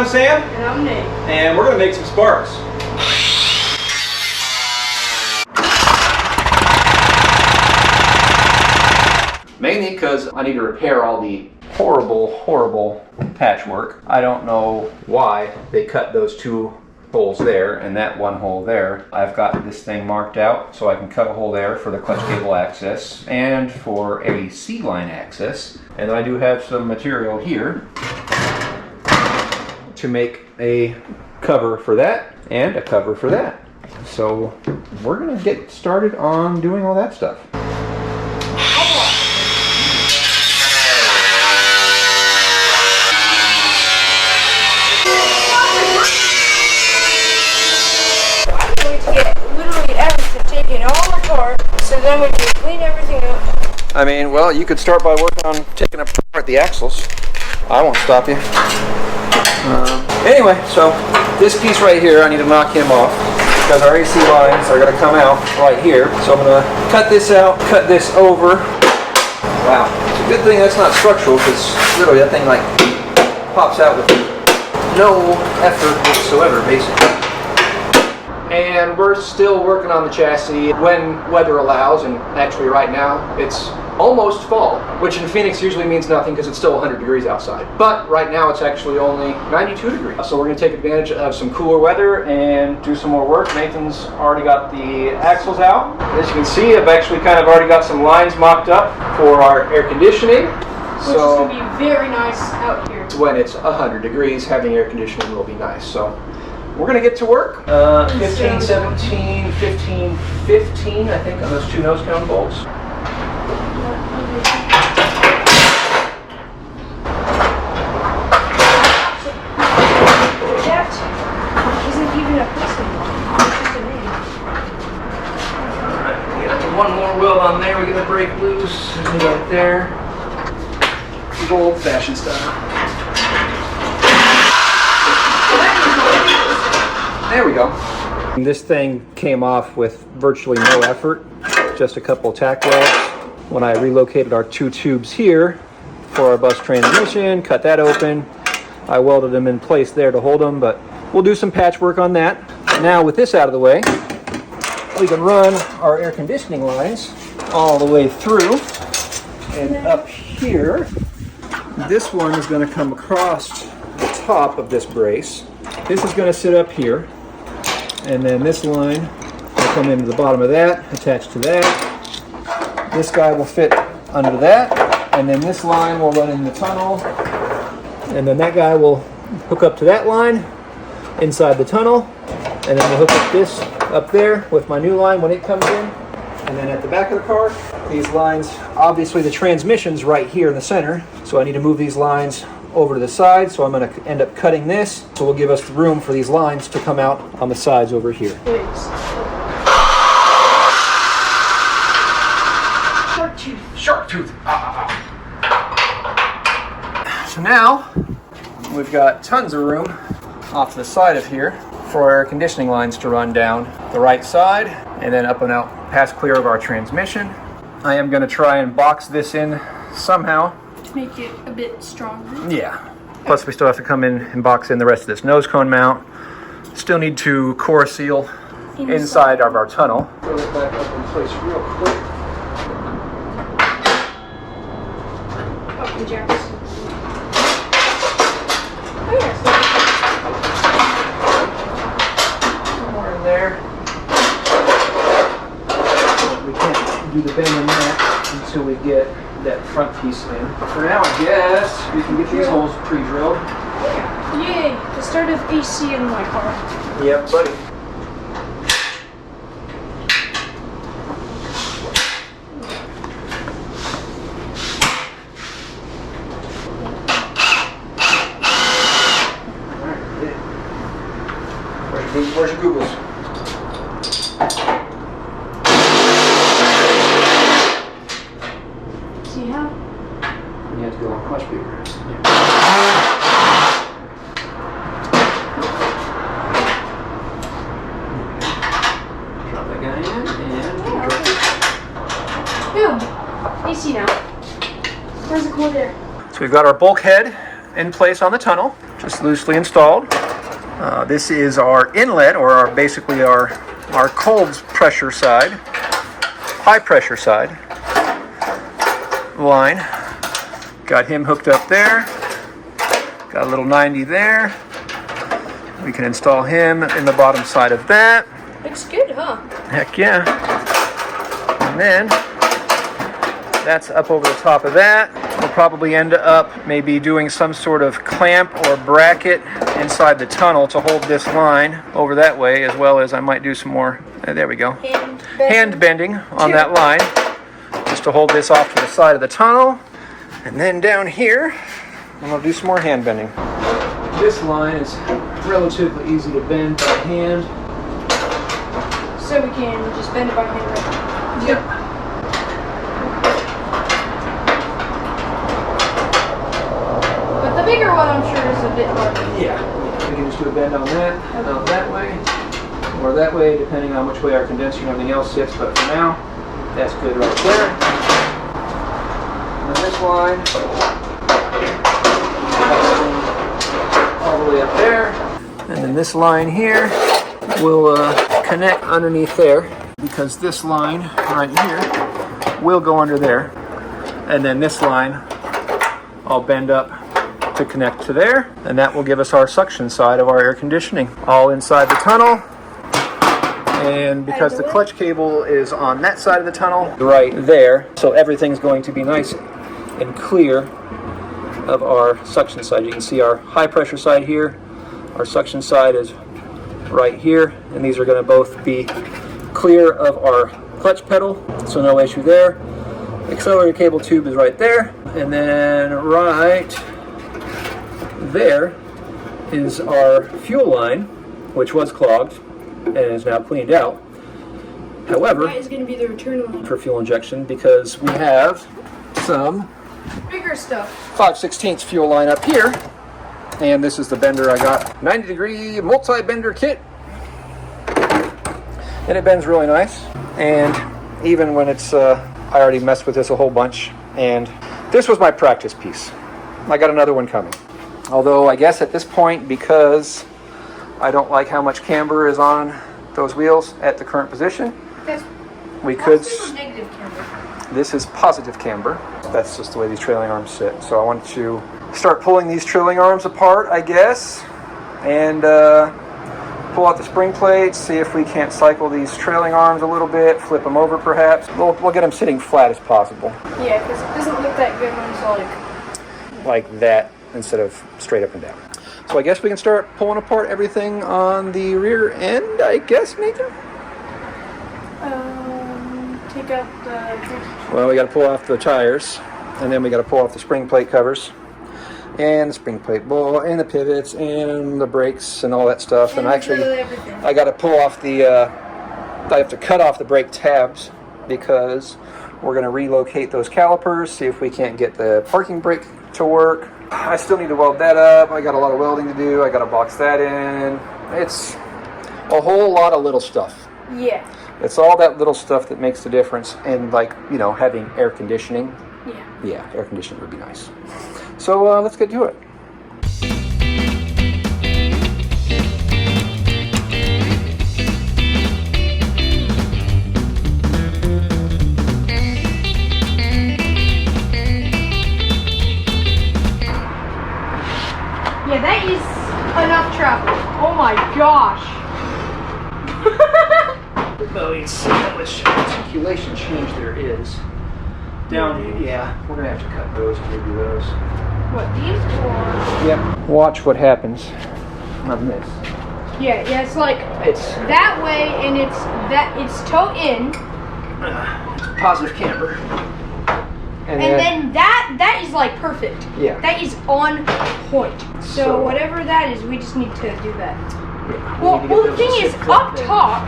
I'm Sam. And I'm Nate. And we're going to make some sparks. Mainly because I need to repair all the horrible patchwork. I don't know why they cut those two holes there and that one hole there. I've got this thing marked out so I can cut a hole there for the clutch cable access and for a C-line access. And I do have some material here to make a cover for that and a cover for that. So we're gonna get started on doing all that stuff. So then we can clean everything up. I mean, well, you could start by working on taking apart the axles. I won't stop you. Anyway, so this piece right here, I need to knock him off because our AC lines are going to come out right here. So I'm going to cut this out, cut this over. Wow, it's a good thing that's not structural because literally that thing like pops out with no effort whatsoever, basically. And we're still working on the chassis when weather allows, and actually right now it's almost fall, which in Phoenix usually means nothing because it's still 100 degrees outside. But right now it's actually only 92 degrees. So we're going to take advantage of some cooler weather and do some more work. Nathan's already got the axles out. As you can see, I've actually kind of already got some lines mocked up for our air conditioning. Which is going to be very nice out here. When it's 100 degrees, having air conditioning will be nice. So we're going to get to work. 15, 17, 15, 15, I think, on those two nose cone bolts. That isn't even a piston. Alright, get one more weld on there. We get the brake loose. Right there. Good old-fashioned style. There we go. This thing came off with virtually no effort, just a couple tack welds. When I relocated our two tubes here for our bus transmission, cut that open. I welded them in place there to hold them, but we'll do some patchwork on that. Now with this out of the way, we can run our air conditioning lines all the way through and up here. This one is going to come across the top of this brace. This is going to sit up here. And then this line will come into the bottom of that, attached to that. This guy will fit under that, and then this line will run in the tunnel, and then that guy will hook up to that line inside the tunnel, and then we'll hook up this up there with my new line when it comes in. And then at the back of the car, these lines, obviously the transmission's right here in the center, so I need to move these lines over to the side, so I'm going to end up cutting this, so we'll give us the room for these lines to come out on the sides over here. Shark tooth. Shark tooth. So now we've got tons of room off to the side of here for our air conditioning lines to run down the right side and then up and out past clear of our transmission. I am going to try and box this in somehow. Make it a bit stronger. Yeah. Plus we still have to come in and box in the rest of this nose cone mount. Still need to core seal inside of our tunnel. Throw it back up in place real quick. Up the jacks. Oh yes. Somewhere in there. We can't do the bend in that until we get that front piece in. For now, I guess we can get these holes pre-drilled. Yay! The start of AC in my car. Yep, buddy. Alright, where's your Googles? See how? You have to go much bigger. Drop that guy in and Boom! AC now. Where's the cord there? so we've got our bulkhead in place on the tunnel. Just It's loosely installed. This is our inlet, or basically our cold pressure side, high pressure side line. Got him hooked up there. Got a little 90 there. We can install him in the bottom side of that. Looks good, huh? Heck yeah. And then that's up over the top of that. We'll probably end up maybe doing some sort of clamp or bracket inside the tunnel to hold this line over that way, as well as I might do some more, there we go, hand bending on that line, just to hold this off to the side of the tunnel. And then down here, I'm going to do some more hand bending. This line is relatively easy to bend by hand. So we can just bend it by hand, right? Yep. The bigger one, I'm sure, is a bit harder. Yeah, we can just do a bend on that, out that way, or that way, depending on which way our condenser and everything else sits. But for now, that's good right there. And then this line, all the way up there. And then this line here will connect underneath there, because this line right here will go under there. And then this line, I'll bend up to connect to there, and that will give us our suction side of our air conditioning, all inside the tunnel. And because the clutch cable is on that side of the tunnel, right there, so everything's going to be nice and clear of our suction side. You can see our high pressure side here, our suction side is right here, and these are going to both be clear of our clutch pedal, so no issue there. Accelerator cable tube is right there, and then right there is our fuel line, which was clogged and is now cleaned out. However, that is going to be the return line for fuel injection, because we have some bigger stuff. 5/16 fuel line up here, and this is the bender I got. 90-degree multi-bender kit, and it bends really nice. And even when it's I already messed with this a whole bunch, and this was my practice piece. I got another one coming. Although I guess at this point, because I don't like how much camber is on those wheels at the current position, we could. Negative camber. This is positive camber. That's just the way these trailing arms sit. So I want to start pulling these trailing arms apart, I guess, and pull out the spring plates, see if we can't cycle these trailing arms a little bit, flip them over perhaps. We'll get them sitting flat as possible. Yeah, because it doesn't look that good when it's like that instead of straight up and down. So I guess we can start pulling apart everything on the rear end, I guess, Nathan? Take out the... Well, we got to pull off the tires, and then we got to pull off the spring plate covers, and the spring plate ball, and the pivots, and the brakes, and all that stuff. And actually, I got to pull off the, I have to cut off the brake tabs, because we're going to relocate those calipers, see if we can't get the parking brake to work. I still need to weld that up. I got a lot of welding to do. I got to box that in. It's a whole lot of little stuff. Yeah. It's all that little stuff that makes the difference in, like, you know, having air conditioning. Yeah. Yeah, air conditioning would be nice. So let's get to it. Yeah, that is enough travel. Oh my gosh. Let's see how much articulation change there is. Down here, yeah, we're going to have to cut those and redo those. What, these or? Yep. Watch what happens on this. Yeah, it's like It's that way, and it's toe in. it's positive camber. And then that is like perfect. Yeah. That is on point. So whatever that is, we just need to do that. Yeah, Well, the thing is, up top,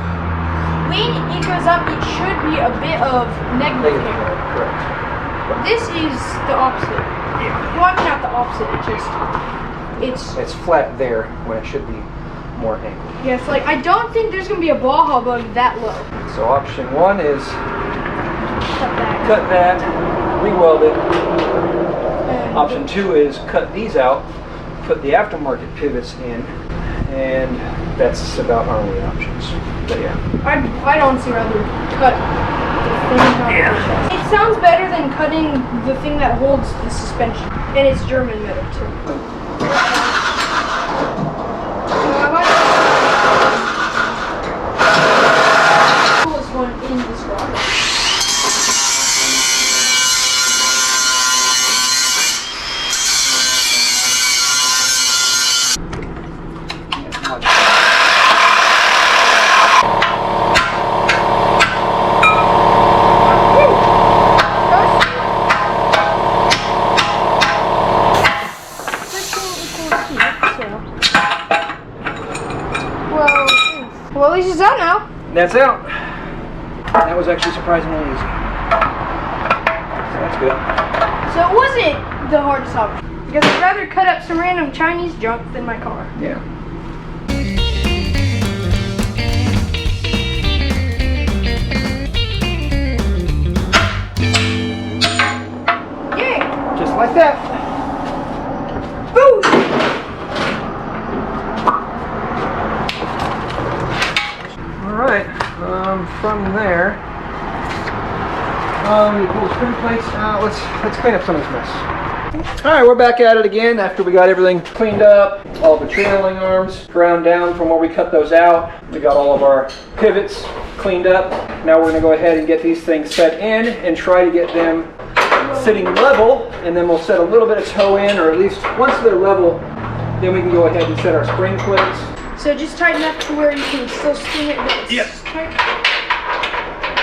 when it goes up, it should be a bit of negative camber. Correct. This is the opposite. Yeah. Well, I mean, not the opposite. It's flat there when it should be more angled. Yeah, it's like I don't think there's gonna be a Baja Bug that low. So option one is Cut that. re-weld it. And Option two is cut these out put the aftermarket pivots in, and that's about our only options. But yeah. I'd honestly rather cut the thing out. It sounds better than cutting the thing that holds the suspension. And it's German metal too. Coolest one in this water. Well, at least it's out now. That's out. That was actually surprisingly easy. So that's good. So it wasn't the hardest option. Because I'd rather cut up some random Chinese junk than my car. Yeah. Yay! Just like that. Boom! Alright, from there, we pull the spring plates out. Let's clean up some of this mess. Alright, we're back at it again after we got everything cleaned up. All the trailing arms ground down from where we cut those out. We got all of our pivots cleaned up. Now we're going to go ahead and get these things set in and try to get them sitting level, and then we'll set a little bit of toe in, or at least once they're level, then we can go ahead and set our spring plates. So just tighten up to where you can still spin it, but it's tight.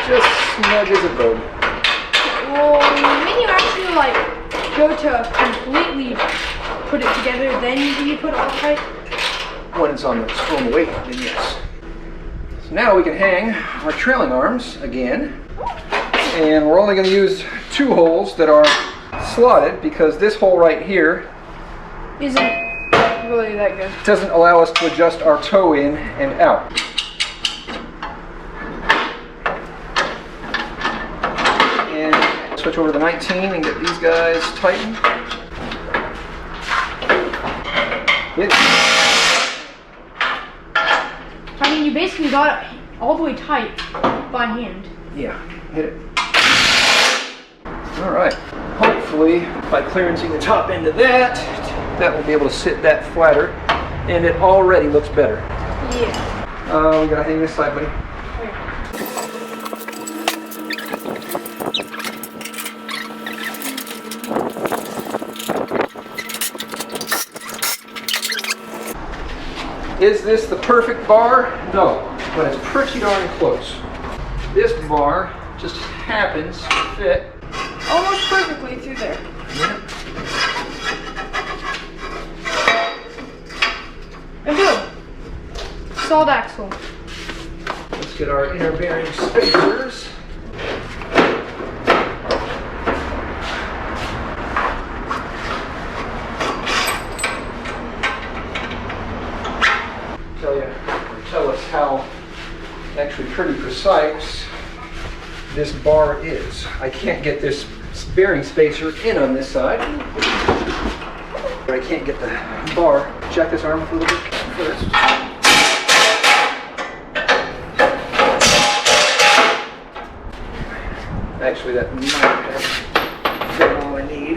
Just snug as a bug. Well, when you actually like go to completely put it together, then do you put it all tight? When it's on its own weight, then yes. So now we can hang our trailing arms again. And we're only going to use 2 holes that are slotted because this hole right here Isn't really that good. doesn't allow us to adjust our toe in and out. And switch over to the 19 and get these guys tightened. Hit. I mean, you basically got it all the way tight by hand. Yeah, hit it. All right. Hopefully, by clearancing the top end of that, that will be able to sit that flatter, and it already looks better. Yeah. We gotta hang this side, buddy. Is this the perfect bar? No, but it's pretty darn close. This bar just happens to fit Almost perfectly through there. And boom. Solid axle. Let's get our inner bearing spacers. Tell us how actually pretty precise this bar is. I can't get this bearing spacer in on this side, but I can't get the bar. Jack this arm up a little bit first. Actually, that might have fit all I need.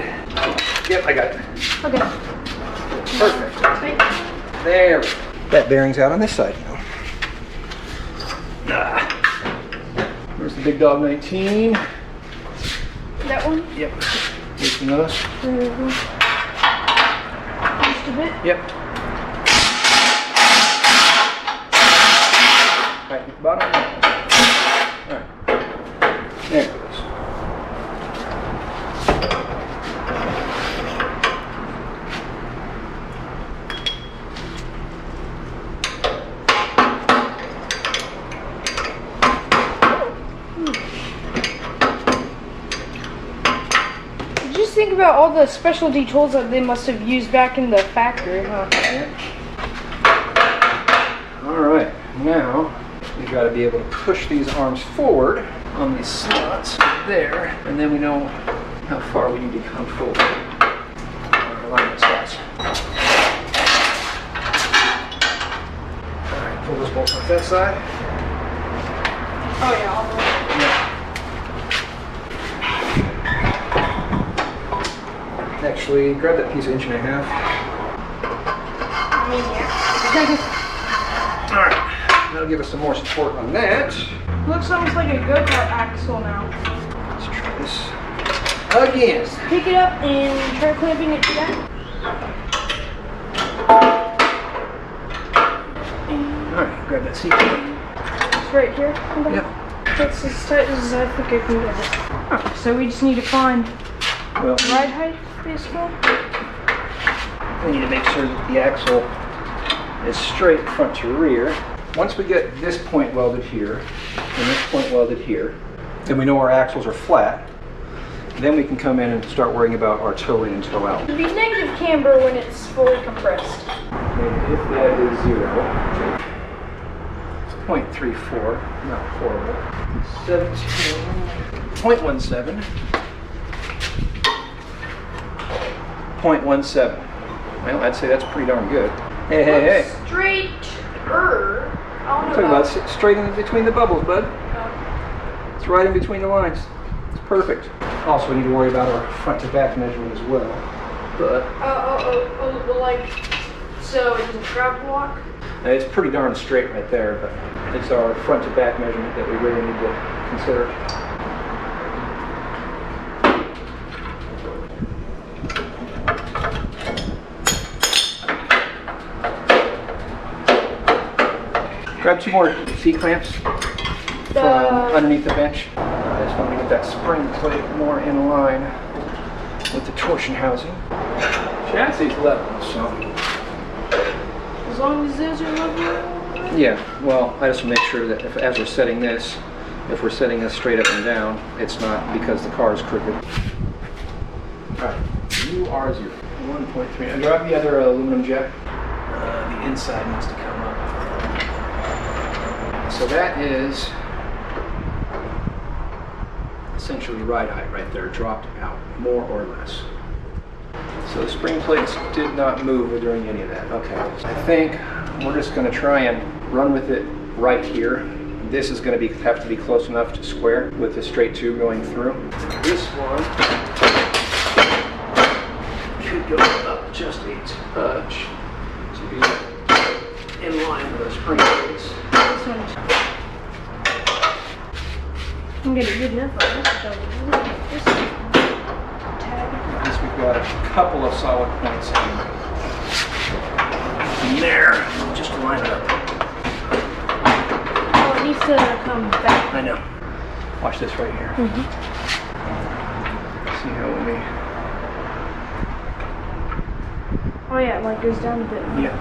Yep, I got it. Okay. Perfect. There we go. That bearing's out on this side now. Where's the big dog 19? That one? Yep. Loosen those. Just a bit? Yep. Tighten the bottom. Alright. There it goes. Think about all the specialty tools that they must have used back in the factory, huh? Alright, now we've got to be able to push these arms forward on these slots there, and then we know how far we need to come forward. Our alignment slots. pull those bolts off that side. Oh yeah, all the way. Yeah. Actually, grab that piece of 1.5 inches. I mean, yeah. Alright, that'll give us some more support on that. Looks almost like a go-kart axle now. Let's try this again. Just pick it up and try clamping it down. Alright, grab that seat. It's right here. Yep. That's as tight as I think I can get it. Okay, so we just need to find Well, ride height, basically. we need to make sure that the axle is straight front to rear. Once we get this point welded here and this point welded here, then we know our axles are flat. Then we can come in and start worrying about our toe in and toe out. It'll be negative camber when it's fully compressed. And if that is 0, 0.34, not horrible. 0.17. 0.17. Well, I'd say that's pretty darn good. Hey, hey, hey. Straighter. I Talk don't know about straight in between the bubbles, bud. about. It's right in between the lines. It's perfect. Also, we need to worry about our front to back measurement as well. But Like, so it doesn't grab block? it's pretty darn straight right there, but it's our front to back measurement that we really need to consider. Grab 2 more C-clamps from underneath the bench. I just want to get that spring plate more in line with the torsion housing. Chassis is level, so. As long as those are level? Yeah, well, I just want to make sure that as we're setting this, if we're setting this straight up and down, it's not because the car is crooked. Alright, you are 0. 1.3. Now grab the other aluminum jet. The inside needs to come up. So that is essentially ride height right there, dropped out, more or less. So the spring plates did not move during any of that. Okay, I think we're just going to try and run with it right here. This is going to have to be close enough to square with the straight tube going through. This one should go up just a touch to be in line with the spring plates. This one. I'm getting good enough on this. Tag. At least we've got a couple of solid points in there. Just to line it up. Oh, it needs to come back. I know. Watch this right here. See how Oh yeah, it like goes down a bit. Yeah.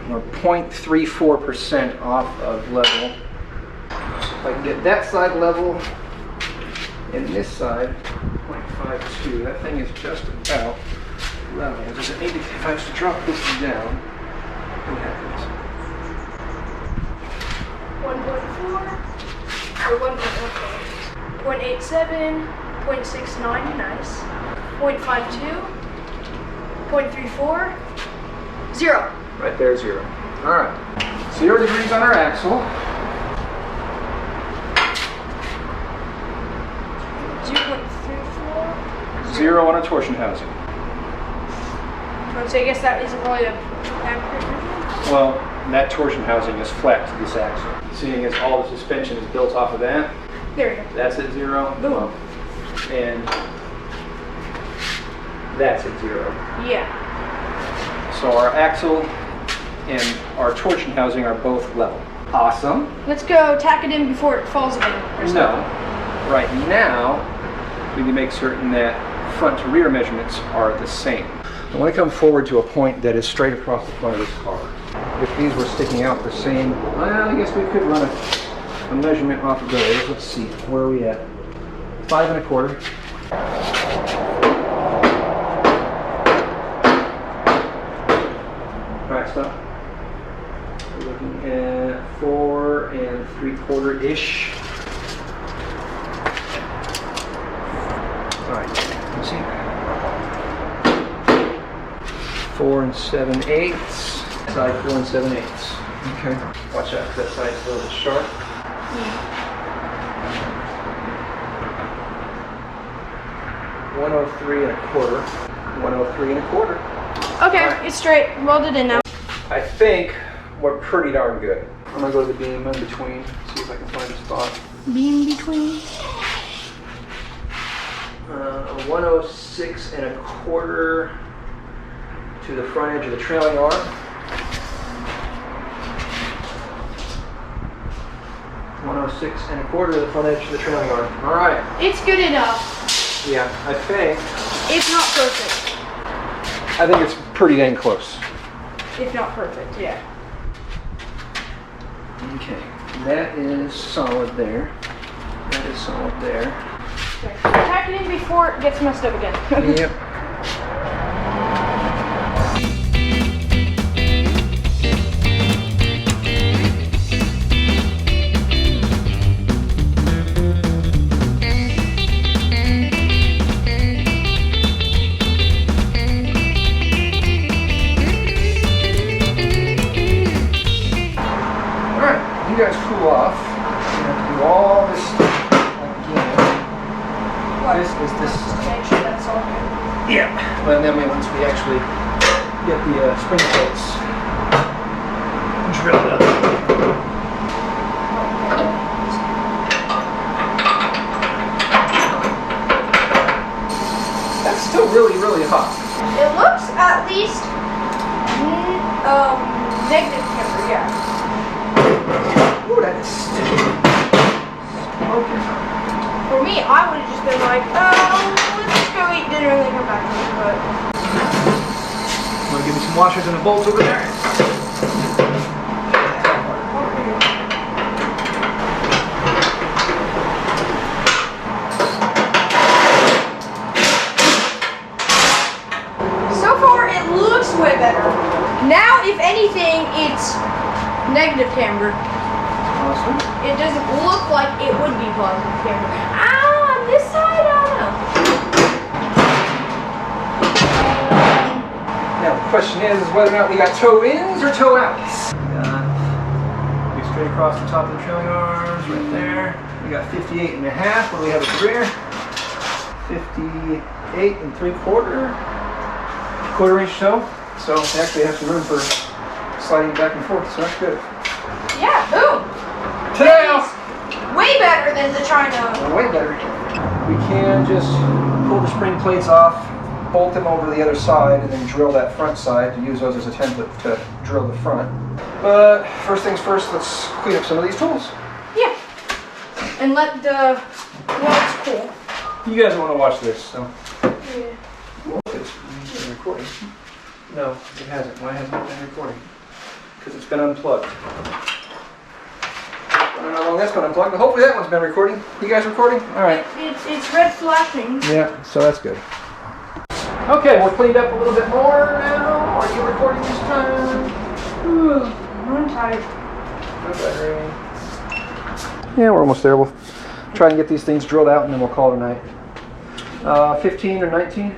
We're 0.34% off of level. If I can get that side level and this side 0.52, that thing is just about level. Does it need to, if I was to drop this down, what happens? 1.4 or 1.1, 0.87, 0.69, nice. 0.52, 0.34, 0. Right there, 0. All right. 0 degrees on our axle. 0.34. 0 on a torsion housing. So I guess that isn't really an accurate measurement. Well, that torsion housing is flat to this axle. Seeing as all the suspension is built off of that, There we go. that's at 0. Boom. And that's at 0. Yeah. So our axle and our torsion housing are both level. Awesome. Let's go tack it in before it falls again. or something. No. Right now, we need to make certain that front to rear measurements are the same. I want to come forward to a point that is straight across the front of this car. If these were sticking out the same, well, I guess we could run a measurement off of those. Let's see, where are we at? 5 1/4. Alright, stop. We're looking at 4 3/4-ish. Alright, let's see. 4 7/8. Side 4 7/8. Okay. Watch out, 'cause that side's a little bit sharp. Yeah. 103 and a quarter. 103 and a quarter. Okay, Right. it's straight. Welded in now. I think we're pretty darn good. I'm gonna go to the beam in between, see if I can find a spot. Beam between. 106 and a quarter to the front edge of the trailing arm. 106 and a quarter to the front edge of the trailing arm. All right. It's good enough. Yeah, I think. It's not perfect. I think it's pretty dang close. If not perfect, yeah. Okay, that is solid there. That is solid there. Okay. Tack it in before it gets messed up again. Yep. You guys cool off. You have to do all this stuff again. What? This is this. Just to make sure that's all good. Yeah. But then once we actually get the spring plates drilled up. That's still really, really hot. It looks at least negative camber, yeah. Ooh, that is sticky. Smoking. For me, I would have just been like, let's just go eat dinner and then come back to it, but... Want to give me some washers and a bolt over there? So far, it looks way better. Now, if anything, it's negative camber. Awesome. It doesn't look like it would be positive camber. Ah, on this side, I don't know. Now the question is whether or not we got toe ins or toe outs. We straight across the top of the trailing arms, right there. We got 58 and a half. What do we have at the rear? 58 and 3/4. Quarter-inch toe. So we actually have some room for sliding back and forth. So that's good. Yeah, boom. Ta-da! Way better than the China. Way better. We can just pull the spring plates off, bolt them over to the other side, and then drill that front side to use those as a template to drill the front. But first things first, let's clean up some of these tools. Yeah. And let the welds cool. You guys want to watch this, so. Yeah. It's been recording. No, it hasn't. Why hasn't it been recording? Because it's been unplugged. I don't know how long that's been unplugged, but hopefully that one's been recording. You guys recording? All right. It's red flashing. Yeah, so that's good. Okay, we're cleaned up a little bit more now. Are you recording this time? I'm tired. Yeah, we're almost there. We'll try and get these things drilled out and then we'll call it a night. 15 or 19?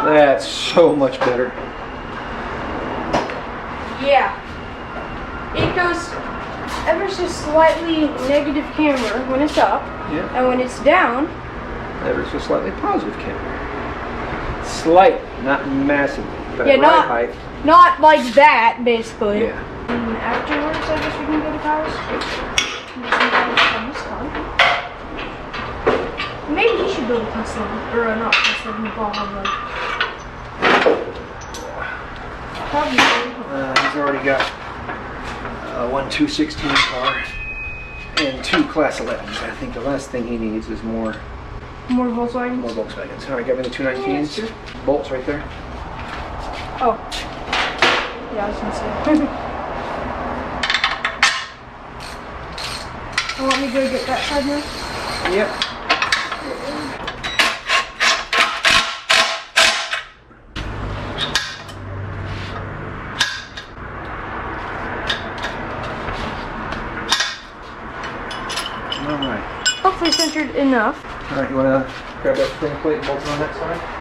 That's so much better. Yeah. It goes ever so slightly negative camber when it's up. Yeah. And when it's down, Ever so slightly positive camber. Slight, not massive. But yeah, at right height. not like that, basically. Yeah. And afterwards, I guess we can go to Kyle's. Maybe he should build a custom, or not custom, Baja Bug. He's already got one 216 car and two Class 11s. I think the last thing he needs is more Volkswagens? More Volkswagens. All right, got me the 219s. Yeah, Bolts right there. Oh. Yeah, I was gonna say. You want me to go get that side now? Yep. roughly centered enough. All right, you want to grab that spring plate and bolt it on that side?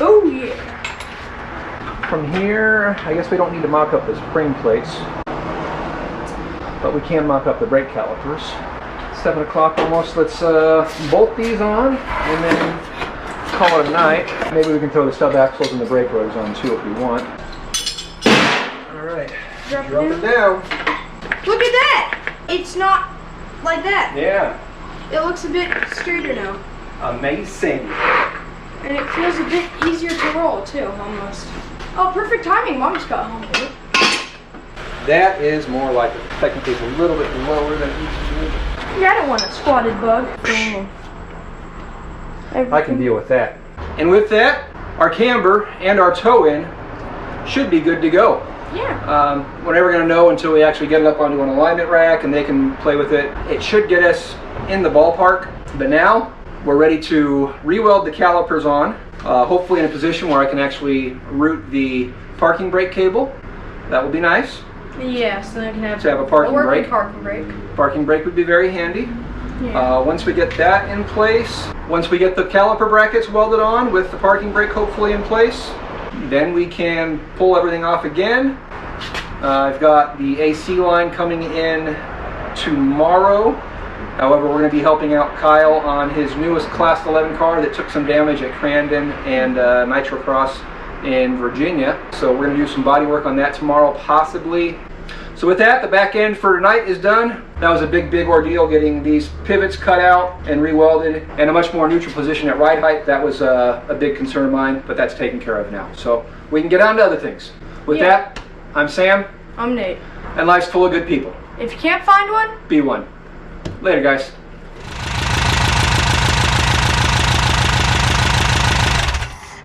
Oh yeah. From here, I guess we don't need to mock up the spring plates, but we can mock up the brake calipers. 7 o'clock almost. Let's bolt these on and then call it a night. Maybe we can throw the stub axles and the brake rotors on too if we want. All right, drop it down. Look at that! It's not like that. Yeah. It looks a bit straighter now. Amazing. And it feels a bit easier to roll too, almost. Oh, perfect timing. Mom just got home. That is more like it. Technically, it's a little bit lower than it used to be. Yeah, I don't want a squatted bug. I can deal with that. And with that, our camber and our toe-in should be good to go. Yeah. We're never going to know until we actually get it up onto an alignment rack and they can play with it. It should get us in the ballpark. But now, we're ready to re-weld the calipers on, hopefully in a position where I can actually route the parking brake cable. That would be nice. Yes, then I can To have a parking brake. Parking brake. Parking brake would be very handy. Yeah. Once we get that in place, once we get the caliper brackets welded on with the parking brake hopefully in place, then we can pull everything off again. I've got the AC line coming in tomorrow. However, we're going to be helping out Kyle on his newest Class 11 car that took some damage at Crandon and Nitrocross in Virginia. So we're going to do some body work on that tomorrow, possibly. So with that, the back end for tonight is done. That was a big ordeal getting these pivots cut out and re-welded and a much more neutral position at ride height. That was a big concern of mine, but that's taken care of now. So we can get on to other things. With that, I'm Sam. I'm Nate. And life's full of good people. If you can't find one, Be one. Later, guys.